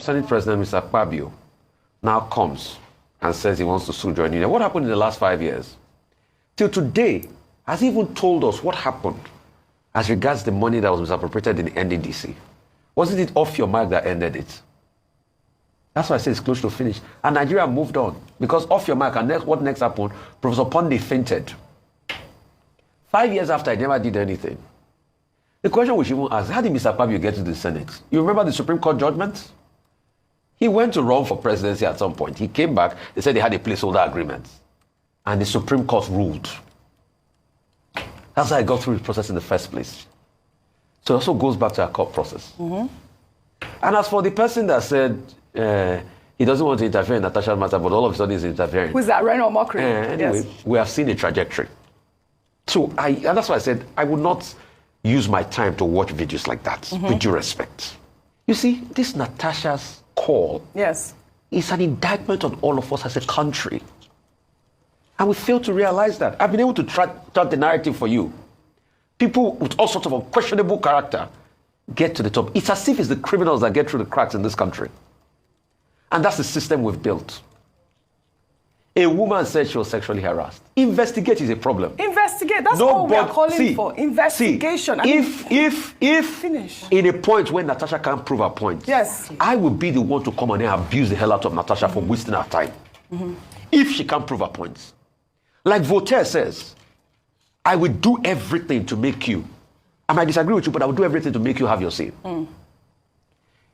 Senate President Mr. Akpabio now comes and says he wants to sue join union. What happened in the last 5 years? Till today, has he even told us what happened as regards the money that was misappropriated in the NDDC? Wasn't it off your mark that ended it? That's why I say it's close to finish. And Nigeria moved on. Because off your mark, and what next happened? Professor Ponde fainted. 5 years after, he never did anything. The question we should even ask, how did Mr. Akpabio get to the Senate? You remember the Supreme Court judgment? He went to run for presidency at some point. He came back, they said they had a placeholder agreement. And the Supreme Court ruled. That's how I got through the process in the first place. So it also goes back to our court process. And as for the person that said he doesn't want to interfere in Natasha's matter, but all of a sudden he's interfering. Who's that, Reno Mockery? Anyway, yes. We have seen a trajectory. So and that's why I said I would not use my time to watch videos like that, with due respect. You see, this Natasha's call is an indictment on all of us as a country. And we fail to realize that. I've been able to chart the narrative for you. People with all sorts of questionable character get to the top. It's as if it's the criminals that get through the cracks in this country. And that's the system we've built. A woman said she was sexually harassed. Investigate is a problem. Investigate. That's all we are calling for. Investigation. If finish. In a point when Natasha can't prove her point, I will be the one to come on and abuse the hell out of Natasha for wasting her time. If she can't prove her points. Like Voltaire says, I will do everything to make you. I might disagree with you, but I will do everything to make you have your say.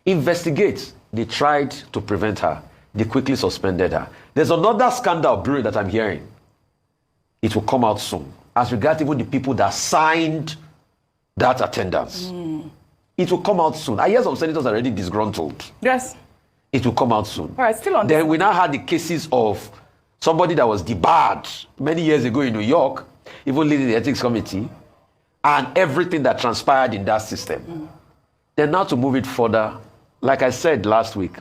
Investigate. They tried to prevent her. They quickly suspended her. There's another scandal brewing that I'm hearing. It will come out soon. As regards even the people that signed that attendance. It will come out soon. I hear some senators are already disgruntled. Yes. It will come out soon. All right, still on Then we now had the cases of somebody that was debarred many years ago in New York, even leading the ethics committee, and everything that transpired in that system. Then now to move it further, like I said last week,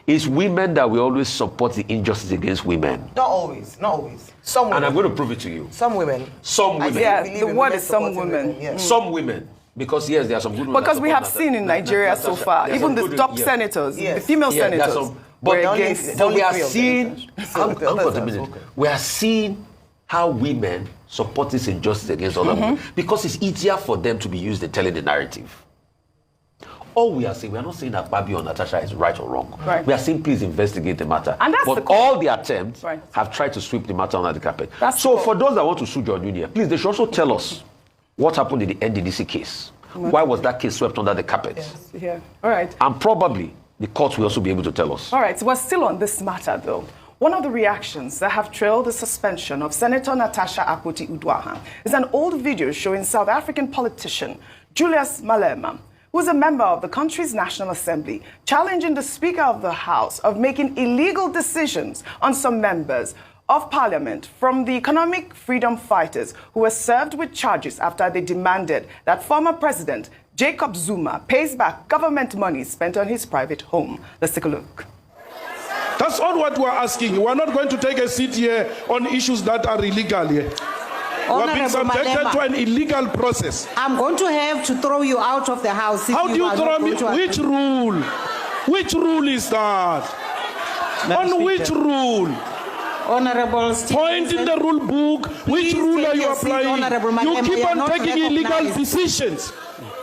it's women that will always support the injustice against women. Not always, not always. Some women. And I'm going to prove it to you. Some women. Some women. Yeah, the word is some women. Some women. Because yes, there are some good women. Because we have seen in Nigeria so far, even the top senators, the female senators, but against. we are seeing, we are seeing how women support this injustice against other women because it's easier for them to be used in telling the narrative. All we are saying, we are not saying that Akpabio or Natasha is right or wrong. We are saying please investigate the matter. And that's but all the attempts have tried to sweep the matter under the carpet. So for those that want to sue John Union, please, they should also tell us what happened in the NDDC case. Why was that case swept under the carpet? All right. And probably the courts will also be able to tell us. All right, so we're still on this matter, though. One of the reactions that have trailed the suspension of Senator Natasha Akpoti-Uduaghan is an old video showing South African politician Julius Malema, who is a member of the country's National Assembly, challenging the Speaker of the House of making illegal decisions on some members of Parliament from the economic freedom fighters who were served with charges after they demanded that former President Jacob Zuma pays back government money spent on his private home. Let's take a look. That's all what we're asking. We're not going to take a seat here on issues that are illegal here. We're being subjected to an illegal process. I'm going to have to throw you out of the house. How do you throw me? Which rule? Which rule is that? On which rule? Honorable Point in the rule book. Which rule are you applying? You keep on taking illegal decisions.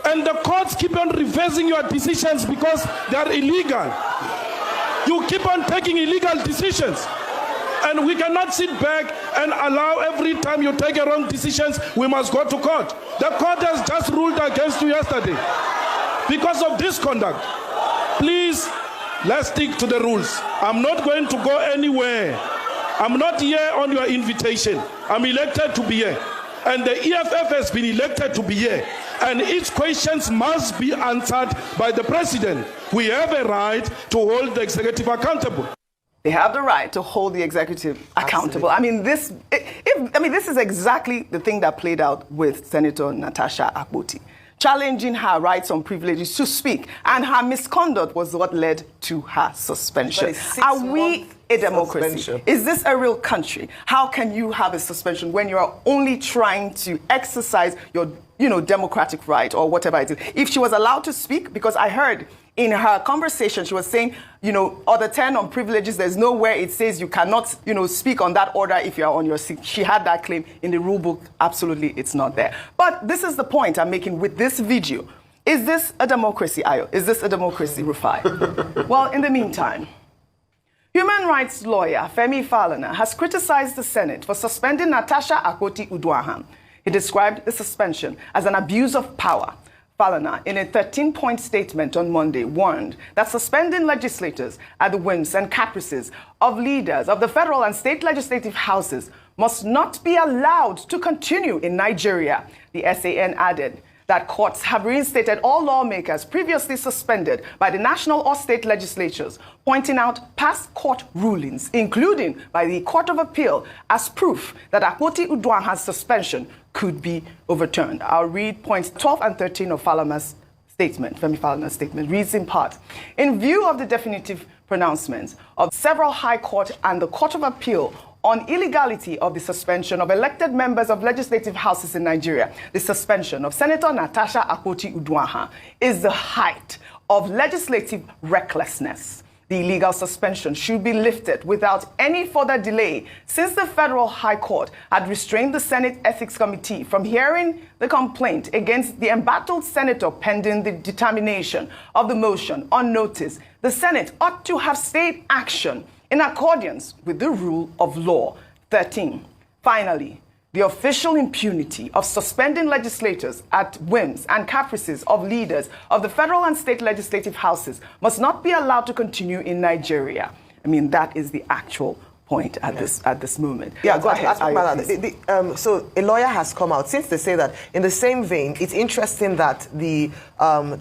And the courts keep on reversing your decisions because they are illegal. You keep on taking illegal decisions. And we cannot sit back and allow every time you take a wrong decisions, we must go to court. The court has just ruled against you yesterday because of this conduct. Please, let's stick to the rules. I'm not going to go anywhere. I'm not here on your invitation. I'm elected to be here. And the EFF has been elected to be here. And its questions must be answered by the president. We have a right to hold the executive accountable. They have the right to hold the executive accountable. I mean, this is exactly the thing that played out with Senator Natasha Akpoti, challenging her rights and privileges to speak, and her misconduct was what led to her suspension. Are we a democracy? Suspension. Is this a real country? How can you have a suspension when you're only trying to exercise your democratic right or whatever it is? If she was allowed to speak, because I heard In her conversation, she was saying, Order 10 on privileges, there's nowhere it says you cannot, speak on that order if you're on your seat. She had that claim in the rule book. Absolutely, it's not there. But this is the point I'm making with this video. Is this a democracy, Ayo? Is this a democracy, Rufai? Well, in the meantime, human rights lawyer Femi Falana has criticized the Senate for suspending Natasha Akpoti-Uduaghan. He described the suspension as an abuse of power. Falana, in a 13-point statement on Monday, warned that suspending legislators at the whims and caprices of leaders of the federal and state legislative houses must not be allowed to continue in Nigeria. The SAN added that courts have reinstated all lawmakers previously suspended by the national or state legislatures, pointing out past court rulings, including by the Court of Appeal, as proof that Akpoti-Uduaghan's suspension could be overturned. I'll read points 12 and 13 of Falana's statement. Femi Falana's statement reads in part, in view of the definitive pronouncements of several high court and the Court of Appeal on illegality of the suspension of elected members of legislative houses in Nigeria, the suspension of Senator Natasha Akpoti-Uduaghan is the height of legislative recklessness. The illegal suspension should be lifted without any further delay, since the Federal High Court had restrained the Senate Ethics Committee from hearing the complaint against the embattled senator pending the determination of the motion on notice. The Senate ought to have stayed action in accordance with the rule of law. 13. Finally, the official impunity of suspending legislators at whims and caprices of leaders of the federal and state legislative houses must not be allowed to continue in Nigeria. I mean, that is the actual point at this moment. Yeah, go ahead. So a lawyer has come out since they say that. In the same vein, it's interesting that the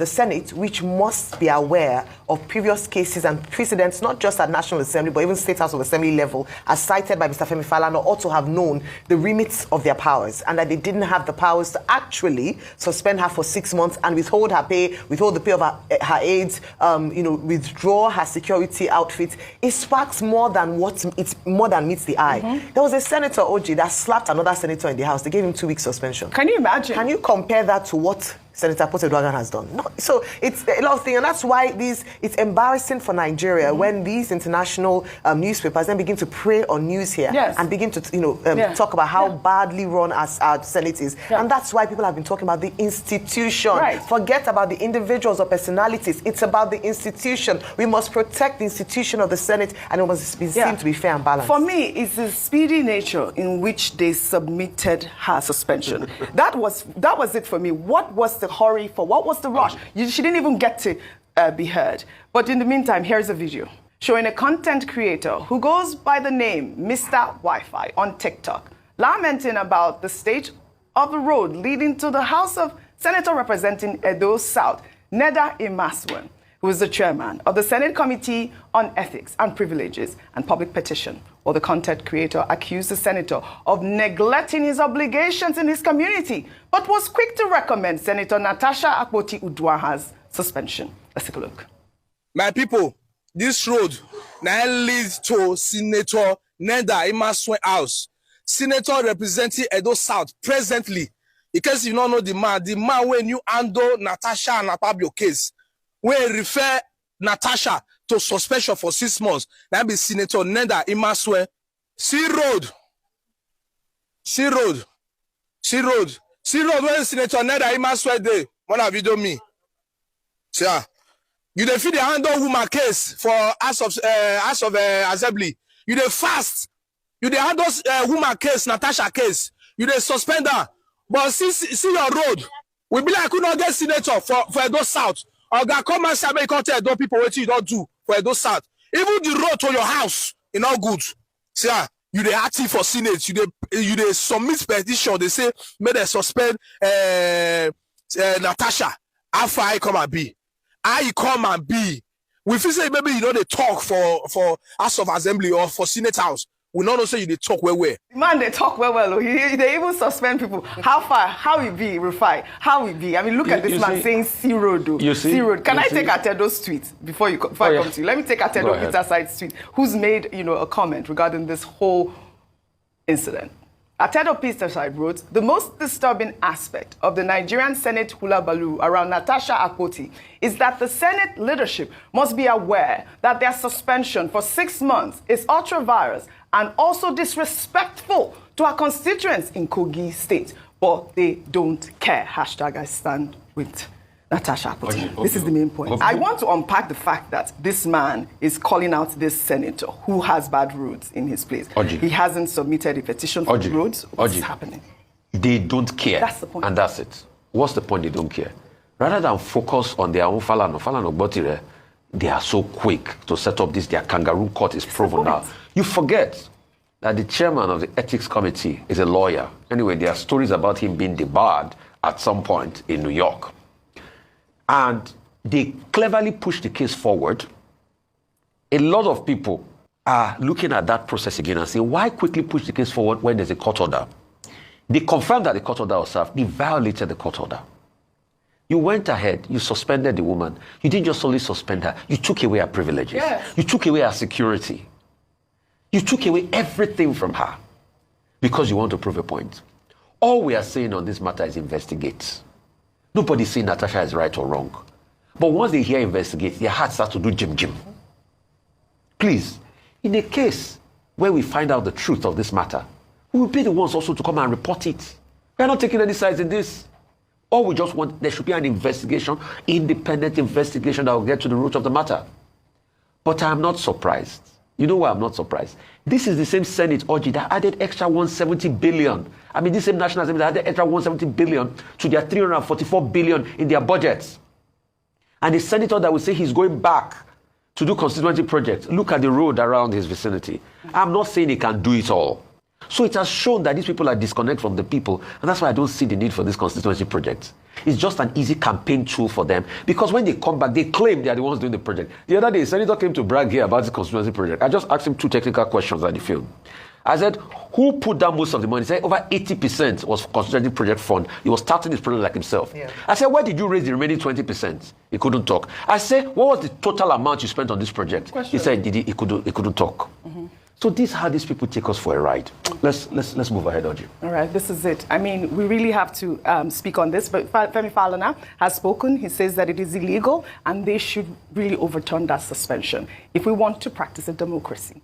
Senate, which must be aware of previous cases and precedents, not just at National Assembly, but even State House of Assembly level, as cited by Mr. Femi Falana, ought to have known the remits of their powers, and that they didn't have the powers to actually suspend her for 6 months and withhold her pay, withhold the pay of her aides, withdraw her security outfit. It sparks more than meets the eye. Mm-hmm. There was a senator, OG, that slapped another senator in the House. They gave him 2 weeks suspension. Can you imagine? Can you compare that to what Senator Akpoti-Uduaghan has done? No. So it's a lot of things, and that's why it's embarrassing for Nigeria when these international newspapers then begin to prey on news here and begin to talk about how badly run our Senate is. And that's why people have been talking about the institution. Right. Forget about the individuals or personalities. It's about the institution. We must protect the institution of the Senate, and it must be seen to be fair and balanced. For me, it's the speedy nature in which they submitted her suspension. That was it for me. What was the hurry for? What was the rush? She didn't even get to be heard. But in the meantime, here's a video showing a content creator who goes by the name Mr. Wi-Fi on TikTok, lamenting about the state of the road leading to the House of Senator representing Edo South, Neda Imaswen, who is the chairman of the Senate Committee on Ethics and Privileges and Public Petition. Well, the content creator accused the senator of neglecting his obligations in his community, but was quick to recommend Senator Natasha Akpoti-Uduaghan's suspension. Let's take a look. My people, this road now leads to Senator Neda Imaswen House. Senator representing Edo South presently. In case you don't know the man when you handle Natasha and Akpabio case, we refer Natasha to suspension for 6 months. That be Senator Neda Imaswen. See road. When Senator Neda Imaswen dey. One have video me. See, you dey feel the handle woman case for House of Assembly. You dey fast. You dey handle woman case, Natasha case. You dey suspend her. But see your road. We be like could not get senator for Edo South. Oga, come and say, you can't tell Edo people what you don't do for Edo South. Even the road to your house is not good. See, you dey active for Senate. You dey submit petition. They say, may they suspend Natasha. How far I come and be? I come and be. We feel say maybe you know they talk for House of Assembly or for Senate House. We not know say you they talk well. Man, they talk well. They even suspend people. How far? How we be, Rufai? How we be? I mean, look at this man saying C road. C road. Can I take Atedo's tweet before I come to you? Let me take Atedo Peter Side's tweet, who's made a comment regarding this whole incident. Atedo Peterside wrote, the most disturbing aspect of the Nigerian Senate hula baloo around Natasha Akpoti is that the Senate leadership must be aware that their suspension for 6 months is ultra-virus and also disrespectful to our constituents in Kogi State. But they don't care. Hashtag I stand with Natasha Akpoti. This is the main point. I want to unpack the fact that this man is calling out this senator who has bad roads in his place. He hasn't submitted a petition for roads. What's happening? They don't care. That's the point. And that's it. What's the point? They don't care. Rather than focus on their own Falano Botire, they are so quick to set up this. Their kangaroo court is proven now. You forget that the chairman of the ethics committee is a lawyer. Anyway, there are stories about him being debarred at some point in New York. And they cleverly push the case forward. A lot of people are looking at that process again and saying, why quickly push the case forward when there's a court order? They confirmed that the court order was served. They violated the court order. You went ahead, you suspended the woman. You didn't just only suspend her, you took away her privileges. Yes. You took away her security. You took away everything from her because you want to prove a point. All we are saying on this matter is investigate. Nobody's saying Natasha is right or wrong. But once they hear investigate, their heart starts to do jim. Please, in a case where we find out the truth of this matter, we will be the ones also to come and report it. We are not taking any sides in this. All we just want, there should be an investigation, independent investigation that will get to the root of the matter. But I am not surprised. You know why I'm not surprised? This is the same Senate Oji that added extra 170 billion. I mean, this same National Assembly that added extra 170 billion to their 344 billion in their budgets. And the senator that will say he's going back to do constituency projects, look at the road around his vicinity. I'm not saying he can do it all. So it has shown that these people are disconnected from the people, and that's why I don't see the need for this constituency project. It's just an easy campaign tool for them, because when they come back, they claim they are the ones doing the project. The other day, a senator came to brag here about the constituency project. I just asked him 2 technical questions at the film. I said, who put down most of the money? He said over 80% was constituency project fund. He was starting his project like himself. Yeah. I said, where did you raise the remaining 20%? He couldn't talk. I said, what was the total amount you spent on this project? He said he couldn't talk. Mm-hmm. So this is how these people take us for a ride. Let's move ahead, Oji. All right, this is it. I mean, we really have to speak on this, but Femi Falana has spoken. He says that it is illegal and they should really overturn that suspension if we want to practice a democracy.